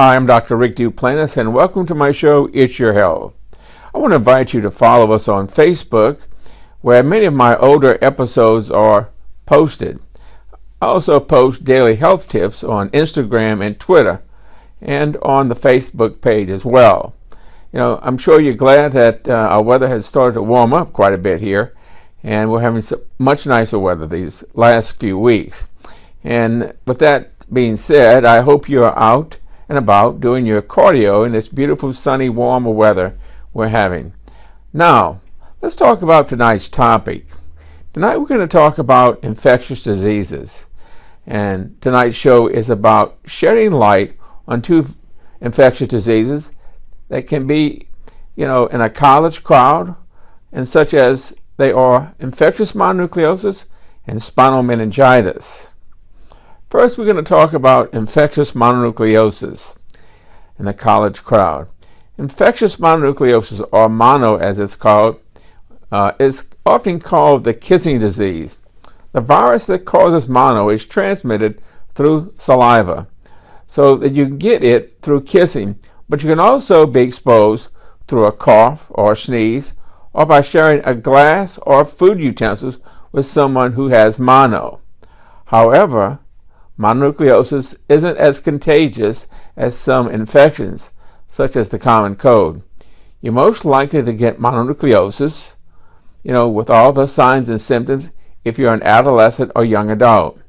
Hi, I'm Dr. Rick Duplantis, and welcome to my show, It's Your Health. I want to invite you to follow us on Facebook, where many of my older episodes are posted. I also post daily health tips on Instagram and Twitter, and on the Facebook page as well. I'm sure you're glad that our weather has started to warm up quite a bit here, and we're having some much nicer weather these last few weeks. And with that being said, I hope you're out and about doing your cardio in this beautiful, sunny, warmer weather we're having. Now, let's talk about tonight's topic. Tonight we're going to talk about infectious diseases. And tonight's show is about shedding light on two infectious diseases that can be, in a college crowd, and such as they are infectious mononucleosis and spinal meningitis. First, we're going to talk about infectious mononucleosis in the college crowd. Infectious mononucleosis, or mono as it's called, is often called the kissing disease. The virus that causes mono is transmitted through saliva, so that you can get it through kissing, but you can also be exposed through a cough or a sneeze, or by sharing a glass or food utensils with someone who has mono. However, mononucleosis isn't as contagious as some infections, such as the common cold. You're most likely to get mononucleosis, with all the signs and symptoms if you're an adolescent or young adult.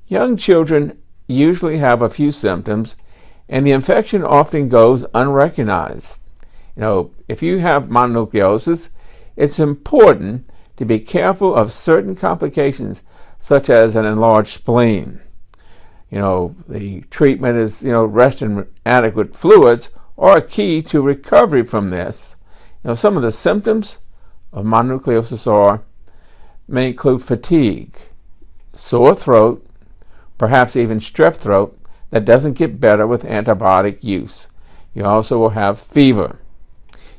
Young children usually have a few symptoms, and the infection often goes unrecognized. If you have mononucleosis, it's important to be careful of certain complications, such as an enlarged spleen. The treatment is, rest in adequate fluids are a key to recovery from this. Some of the symptoms of mononucleosis may include fatigue, sore throat, perhaps even strep throat that doesn't get better with antibiotic use. You also will have fever.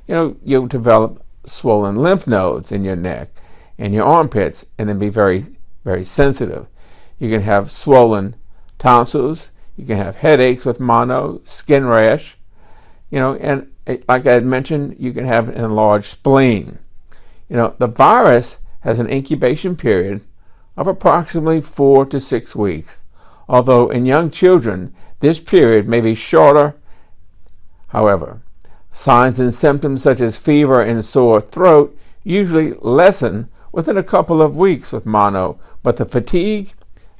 You'll develop swollen lymph nodes in your neck and your armpits, and then be very, very sensitive. You can have swollen tonsils, you can have headaches with mono, skin rash, and like I had mentioned, you can have an enlarged spleen. The virus has an incubation period of approximately 4 to 6 weeks, although in young children, this period may be shorter. However, signs and symptoms such as fever and sore throat usually lessen within a couple of weeks with mono, but the fatigue,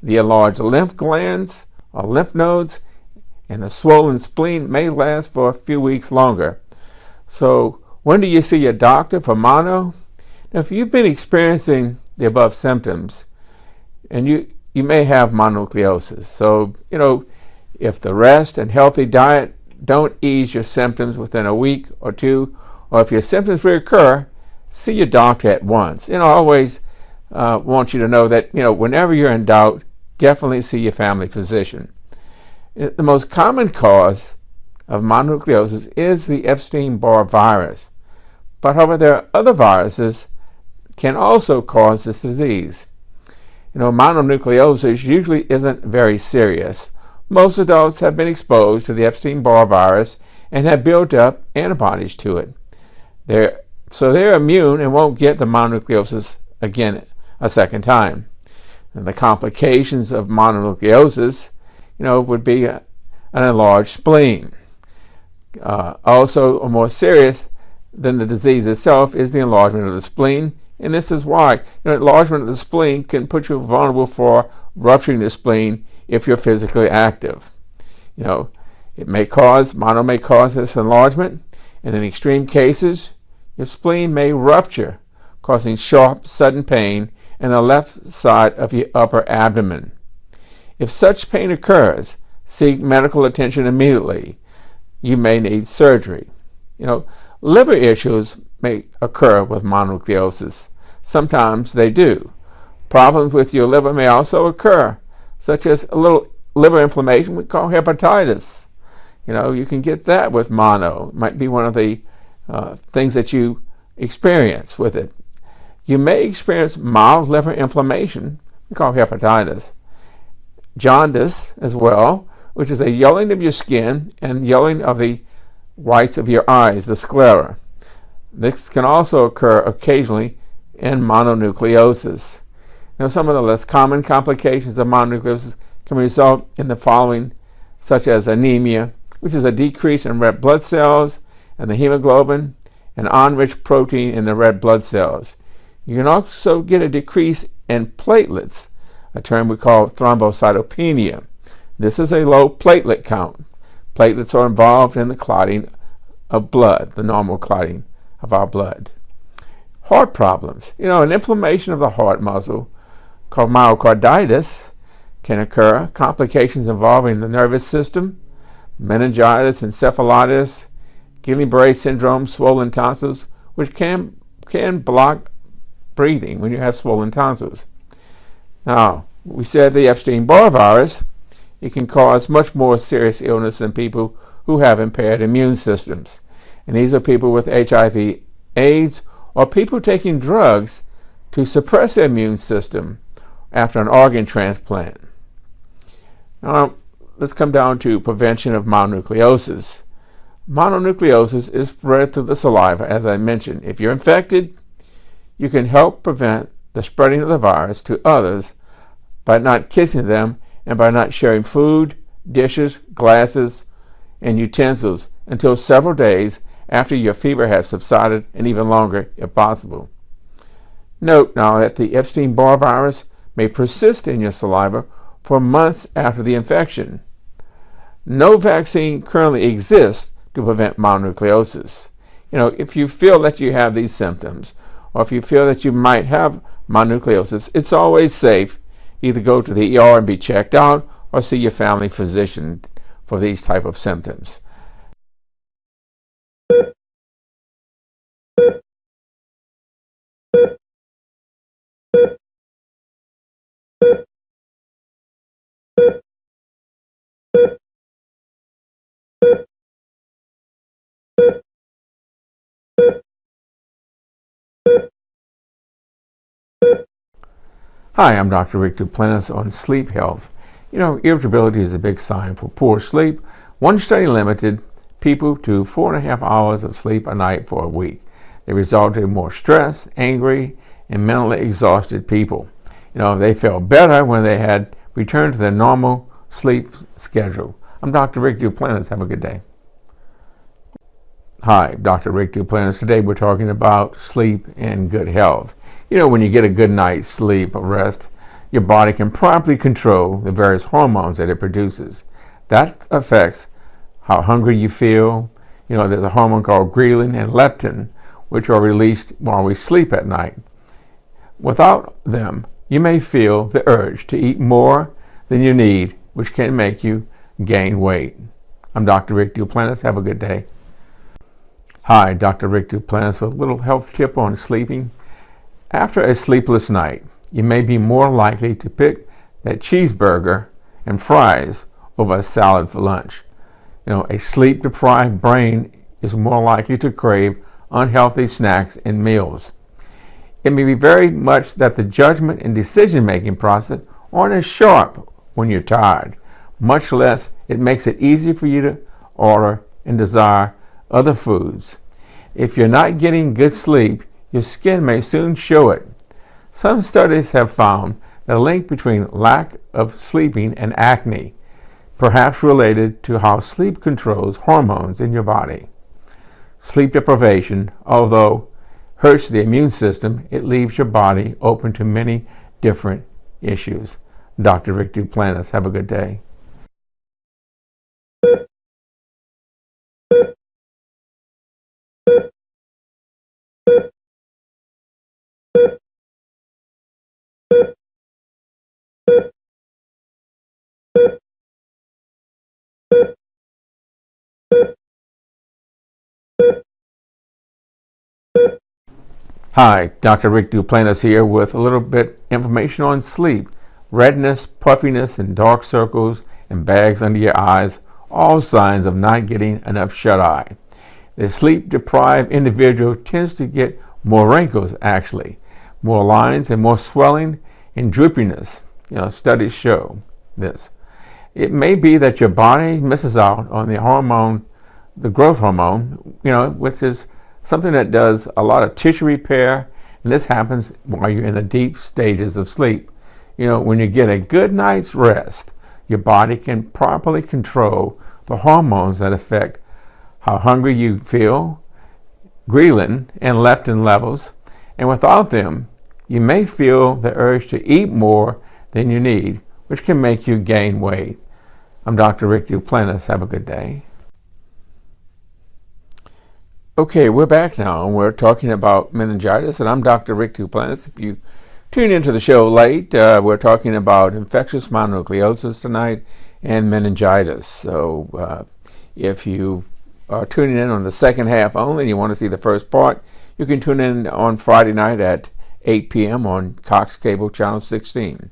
the enlarged lymph glands or lymph nodes, and the swollen spleen may last for a few weeks longer. So when do you see your doctor for mono? Now, if you've been experiencing the above symptoms, and you may have mononucleosis. So, if the rest and healthy diet don't ease your symptoms within a week or two, or if your symptoms reoccur, see your doctor at once. I always want you to know that, whenever you're in doubt, definitely see your family physician. The most common cause of mononucleosis is the Epstein Barr virus. But however, there are other viruses can also cause this disease. Mononucleosis usually isn't very serious. Most adults have been exposed to the Epstein Barr virus and have built up antibodies to it. They're immune and won't get the mononucleosis again a second time. And the complications of mononucleosis, would be an enlarged spleen. Also, more serious than the disease itself is the enlargement of the spleen, and this is why enlargement of the spleen can put you vulnerable for rupturing the spleen if you're physically active. Mono may cause this enlargement, and in extreme cases, your spleen may rupture, causing sharp, sudden pain in the left side of your upper abdomen. If such pain occurs, seek medical attention immediately. You may need surgery. Liver issues may occur with mononucleosis. Sometimes they do. Problems with your liver may also occur, such as a little liver inflammation we call hepatitis. You can get that with mono. It might be one of the things that you experience with it. You may experience mild liver inflammation, we call hepatitis, jaundice as well, which is a yellowing of your skin and yellowing of the whites of your eyes, the sclera. This can also occur occasionally in mononucleosis. Now, some of the less common complications of mononucleosis can result in the following, such as anemia, which is a decrease in red blood cells and the hemoglobin and unrich protein in the red blood cells. You can also get a decrease in platelets, a term we call thrombocytopenia. This is a low platelet count. Platelets are involved in the clotting of blood, the normal clotting of our blood. Heart problems. An inflammation of the heart muscle called myocarditis can occur. Complications involving the nervous system, meningitis, encephalitis, Guillain-Barré syndrome, swollen tonsils, which can block breathing when you have swollen tonsils. Now, we said the Epstein-Barr virus, it can cause much more serious illness in people who have impaired immune systems. And these are people with HIV, AIDS, or people taking drugs to suppress their immune system after an organ transplant. Now, let's come down to prevention of mononucleosis. Mononucleosis is spread through the saliva, as I mentioned. If you're infected, you can help prevent the spreading of the virus to others by not kissing them and by not sharing food, dishes, glasses, and utensils until several days after your fever has subsided, and even longer if possible. Note now that the Epstein-Barr virus may persist in your saliva for months after the infection. No vaccine currently exists to prevent mononucleosis. If you feel that you have these symptoms, or if you feel that you might have mononucleosis, it's always safe. Either go to the ER and be checked out, or see your family physician for these type of symptoms. Hi, I'm Dr. Rick Duplantis on sleep health. Irritability is a big sign for poor sleep. One study limited people to 4.5 hours of sleep a night for a week. They resulted in more stressed, angry, and mentally exhausted people. They felt better when they had returned to their normal sleep schedule. I'm Dr. Rick Duplantis. Have a good day. Hi, Dr. Rick Duplantis. Today we're talking about sleep and good health. When you get a good night's sleep or rest, your body can properly control the various hormones that it produces. That affects how hungry you feel. There's a hormone called ghrelin and leptin, which are released while we sleep at night. Without them, you may feel the urge to eat more than you need, which can make you gain weight. I'm Dr. Rick Duplantis. Have a good day. Hi, Dr. Rick Duplantis with a little health tip on sleeping. After a sleepless night, you may be more likely to pick that cheeseburger and fries over a salad for lunch. A sleep-deprived brain is more likely to crave unhealthy snacks and meals. It may be very much that the judgment and decision-making process aren't as sharp when you're tired. Much less, it makes it easy for you to order and desire other foods. If you're not getting good sleep, your skin may soon show it. Some studies have found a link between lack of sleeping and acne, perhaps related to how sleep controls hormones in your body. Sleep deprivation, although hurts the immune system, it leaves your body open to many different issues. Dr. Rick Duplantis. Have a good day. Hi, Dr. Rick Duplantis here with a little bit information on sleep. Redness, puffiness, and dark circles and bags under your eyes, all signs of not getting enough shut-eye. The sleep-deprived individual tends to get more wrinkles, actually, more lines and more swelling and droopiness. Studies show this. It may be that your body misses out on the hormone, the growth hormone, which is something that does a lot of tissue repair, and this happens while you're in the deep stages of sleep. When you get a good night's rest, your body can properly control the hormones that affect how hungry you feel, ghrelin and leptin levels, and without them, you may feel the urge to eat more than you need, which can make you gain weight. I'm Dr. Rick Duplantis. Have a good day. Okay, we're back now, and we're talking about meningitis, and I'm Dr. Rick Duplantis. If you tune into the show late, we're talking about infectious mononucleosis tonight and meningitis. So if you are tuning in on the second half only and you want to see the first part, you can tune in on Friday night at 8 p.m. on Cox Cable Channel 16.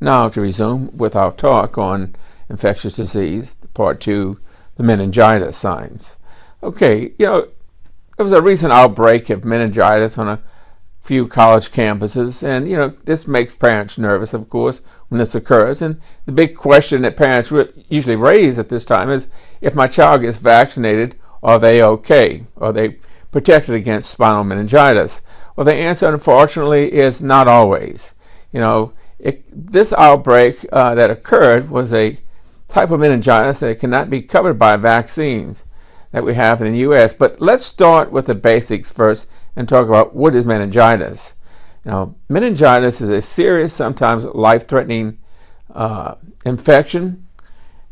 Now to resume with our talk on infectious disease, part 2, the meningitis signs. Okay, there was a recent outbreak of meningitis on a few college campuses, and this makes parents nervous, of course, when this occurs. And the big question that parents usually raise at this time is, if my child gets vaccinated, are they okay? Are they protected against spinal meningitis? Well, the answer, unfortunately, is not always. This outbreak that occurred was a type of meningitis that cannot be covered by vaccines that we have in the U.S. But let's start with the basics first and talk about what is meningitis. Meningitis is a serious, sometimes life-threatening infection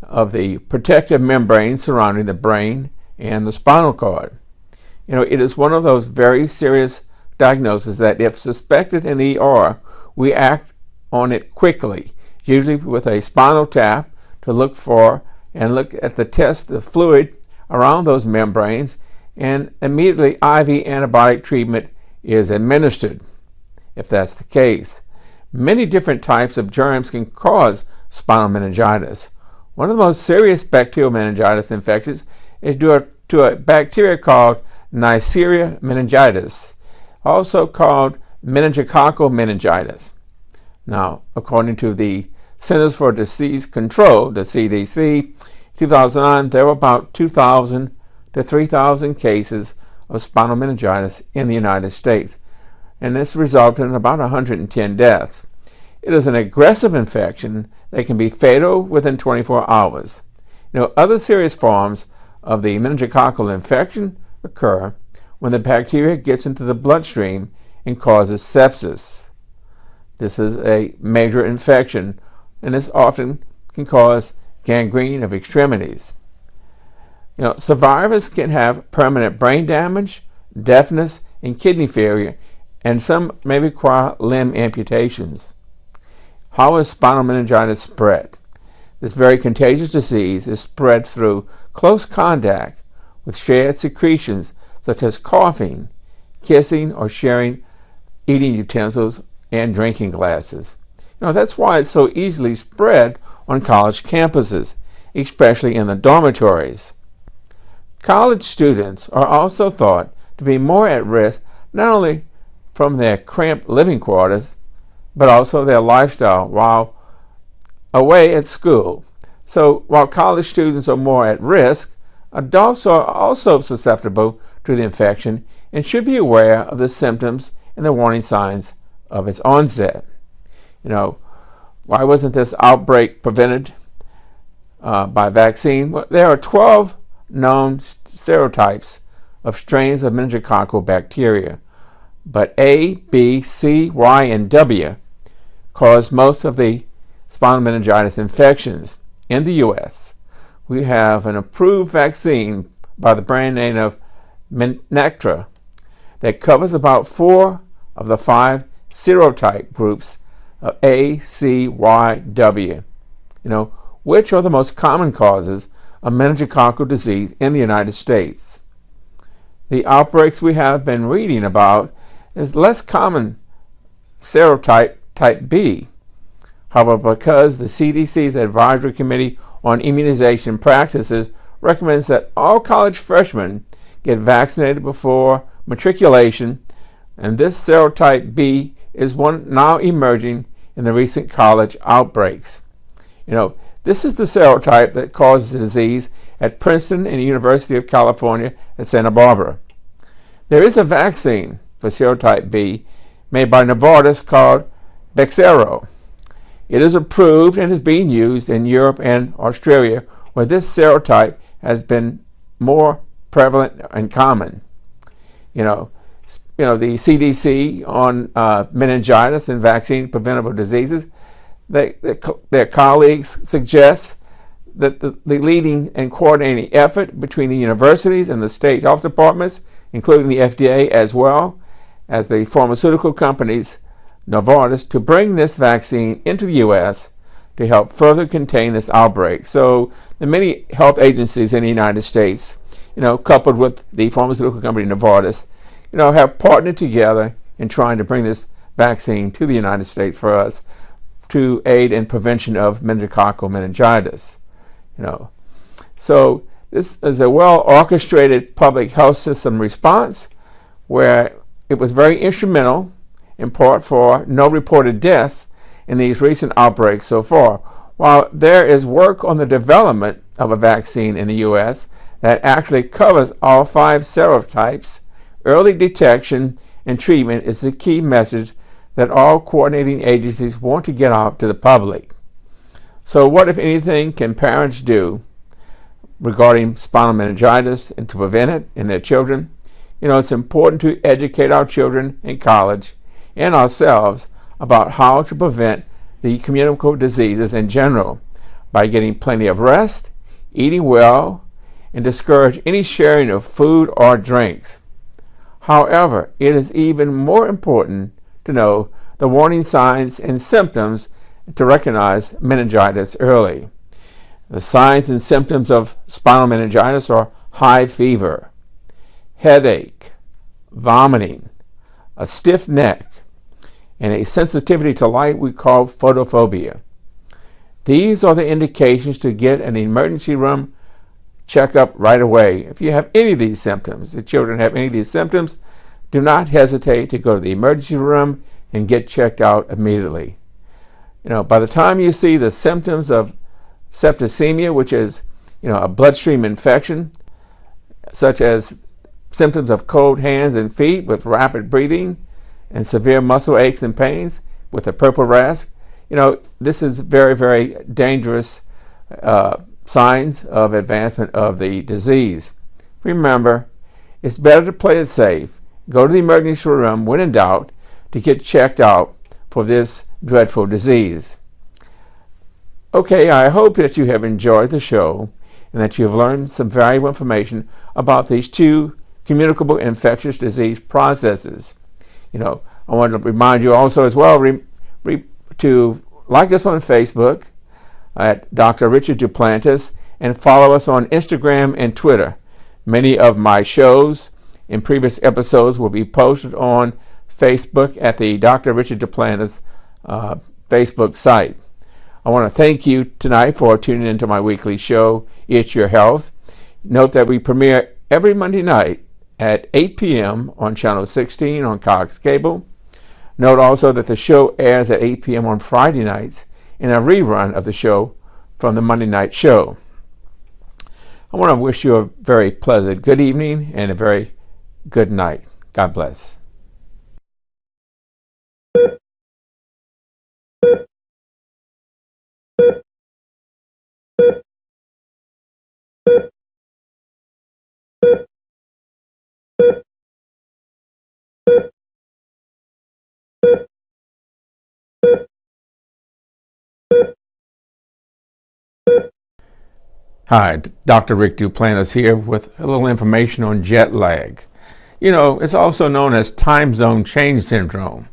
of the protective membrane surrounding the brain and the spinal cord. It is one of those very serious diagnoses that, if suspected in the ER, we act on it quickly, usually with a spinal tap to look at the test, the fluid around those membranes, and immediately IV antibiotic treatment is administered if that's the case. Many different types of germs can cause spinal meningitis. One of the most serious bacterial meningitis infections is due to a bacteria called Neisseria meningitis, also called meningococcal meningitis. Now, according to the Centers for Disease Control, the CDC, 2009, there were about 2,000 to 3,000 cases of spinal meningitis in the United States, and this resulted in about 110 deaths. It is an aggressive infection that can be fatal within 24 hours. Other serious forms of the meningococcal infection occur when the bacteria gets into the bloodstream and causes sepsis. This is a major infection, and this often can cause gangrene of extremities. Survivors can have permanent brain damage, deafness, and kidney failure, and some may require limb amputations. How is spinal meningitis spread? This very contagious disease is spread through close contact with shared secretions such as coughing, kissing, or sharing eating utensils and drinking glasses. That's why it's so easily spread on college campuses, especially in the dormitories. College students are also thought to be more at risk not only from their cramped living quarters, but also their lifestyle while away at school. So while college students are more at risk, adults are also susceptible to the infection and should be aware of the symptoms and the warning signs of its onset. Why wasn't this outbreak prevented by vaccine? Well, there are 12 known serotypes of strains of meningococcal bacteria, but A, B, C, Y, and W cause most of the spinal meningitis infections in the U.S. We have an approved vaccine by the brand name of Menigitis that covers about 4 of the 5 serotype groups of A, C, Y, W, which are the most common causes of meningococcal disease in the United States. The outbreaks we have been reading about is less common serotype type B. However, because the CDC's Advisory Committee on Immunization Practices recommends that all college freshmen get vaccinated before matriculation, and this serotype B is one now emerging in the recent college outbreaks. This is the serotype that causes the disease at Princeton and the University of California at Santa Barbara. There is a vaccine for serotype B made by Novartis called Bexsero. It is approved and is being used in Europe and Australia, where this serotype has been more prevalent and common. The CDC on meningitis and vaccine preventable diseases, their colleagues suggest that the leading and coordinating effort between the universities and the state health departments, including the FDA as well as the pharmaceutical companies, Novartis, to bring this vaccine into the U.S. to help further contain this outbreak. So the many health agencies in the United States, coupled with the pharmaceutical company Novartis, have partnered together in trying to bring this vaccine to the United States for us to aid in prevention of meningococcal meningitis. So this is a well-orchestrated public health system response where it was very instrumental, in part for no reported deaths in these recent outbreaks so far. While there is work on the development of a vaccine in the U.S. that actually covers all 5 serotypes, early detection and treatment is the key message that all coordinating agencies want to get out to the public. So what, if anything, can parents do regarding spinal meningitis and to prevent it in their children? It's important to educate our children in college and ourselves about how to prevent the communicable diseases in general by getting plenty of rest, eating well, and discourage any sharing of food or drinks. However, it is even more important to know the warning signs and symptoms to recognize meningitis early. The signs and symptoms of spinal meningitis are high fever, headache, vomiting, a stiff neck, and a sensitivity to light we call photophobia. These are the indications to get an emergency room checkup right away. If you have any of these symptoms, if children have any of these symptoms, do not hesitate to go to the emergency room and get checked out immediately. By the time you see the symptoms of septicemia, which is a bloodstream infection, such as symptoms of cold hands and feet with rapid breathing and severe muscle aches and pains with a purple rash, this is very, very dangerous signs of advancement of the disease. Remember, it's better to play it safe. Go to the emergency room when in doubt to get checked out for this dreadful disease. Okay, I hope that you have enjoyed the show and that you have learned some valuable information about these 2 communicable infectious disease processes. I want to remind you also as well to like us on Facebook at Dr. Richard Duplantis and follow us on Instagram and Twitter. Many of my shows in previous episodes will be posted on Facebook at the Dr. Richard Duplantis Facebook site. I want to thank you tonight for tuning into my weekly show, It's Your Health. Note that we premiere every Monday night at 8 p.m. on Channel 16 on Cox Cable. Note also that the show airs at 8 p.m. on Friday nights in a rerun of the show from the Monday night show. I want to wish you a very pleasant good evening and a very good night. God bless. Hi, Dr. Rick Duplantis here with a little information on jet lag. It's also known as time zone change syndrome.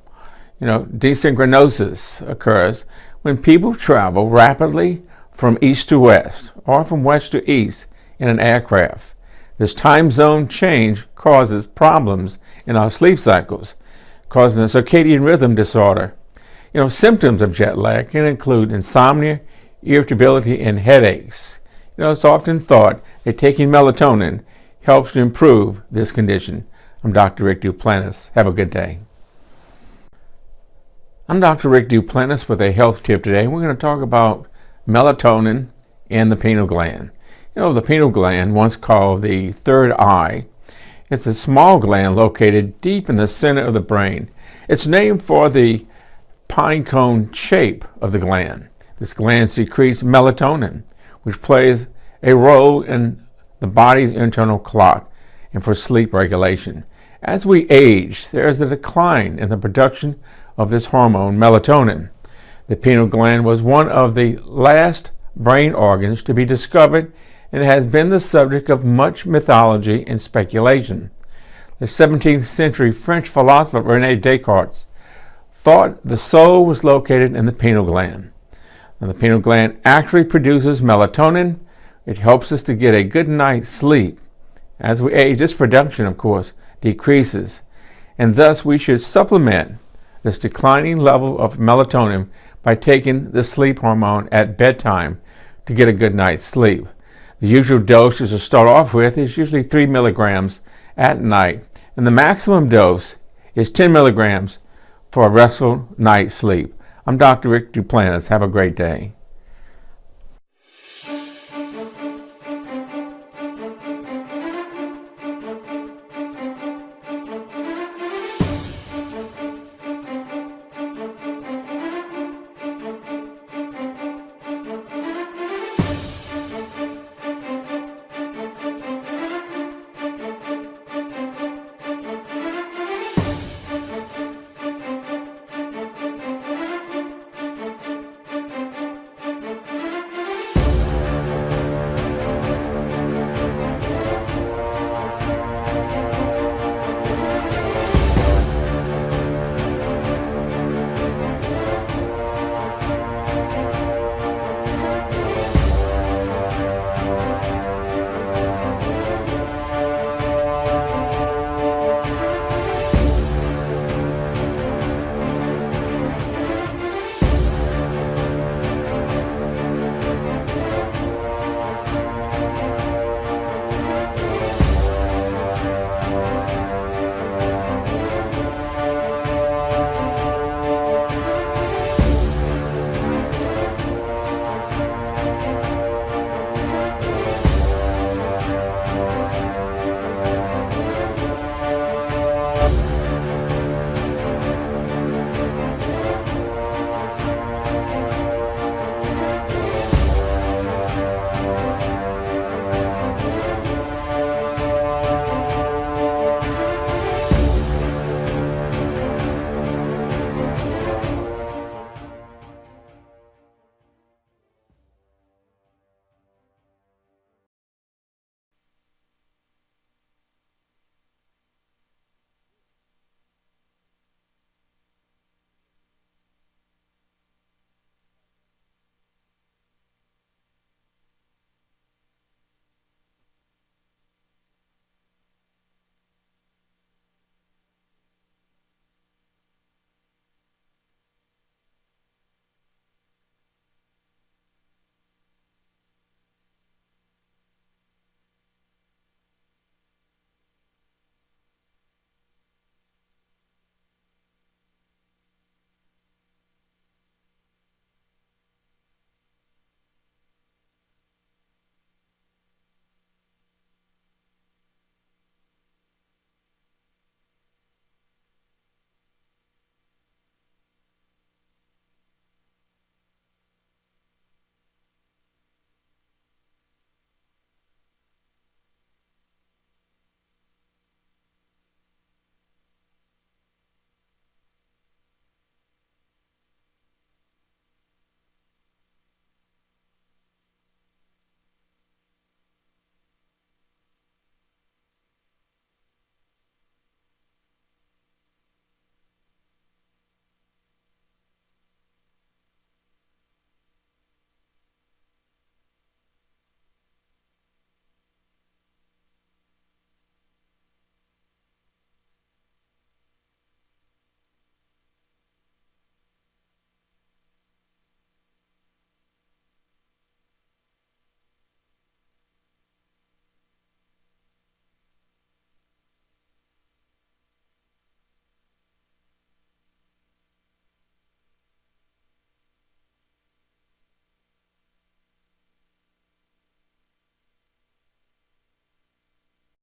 Desynchronisis occurs when people travel rapidly from east to west or from west to east in an aircraft. This time zone change causes problems in our sleep cycles, causing a circadian rhythm disorder. Symptoms of jet lag can include insomnia, irritability, and headaches. It's often thought that taking melatonin helps to improve this condition. I'm Dr. Rick Duplantis. Have a good day. I'm Dr. Rick Duplantis with a health tip today. We're going to talk about melatonin in the pineal gland. You know, the pineal gland, once called the third eye, it's a small gland located deep in the center of the brain. It's named for the pine cone shape of the gland. This gland secretes melatonin, which plays a role in the body's internal clock and for sleep regulation. As we age, there is a decline in the production of this hormone, melatonin. The pineal gland was one of the last brain organs to be discovered and has been the subject of much mythology and speculation. The 17th century French philosopher René Descartes thought the soul was located in the pineal gland. Now, the pineal gland actually produces melatonin. It helps us to get a good night's sleep. As we age, this production, of course, decreases, and thus we should supplement this declining level of melatonin by taking the sleep hormone at bedtime to get a good night's sleep. The usual dosage to start off with is usually 3 milligrams at night, and the maximum dose is 10 milligrams for a restful night's sleep. I'm Dr. Rick Duplantis. Have a great day.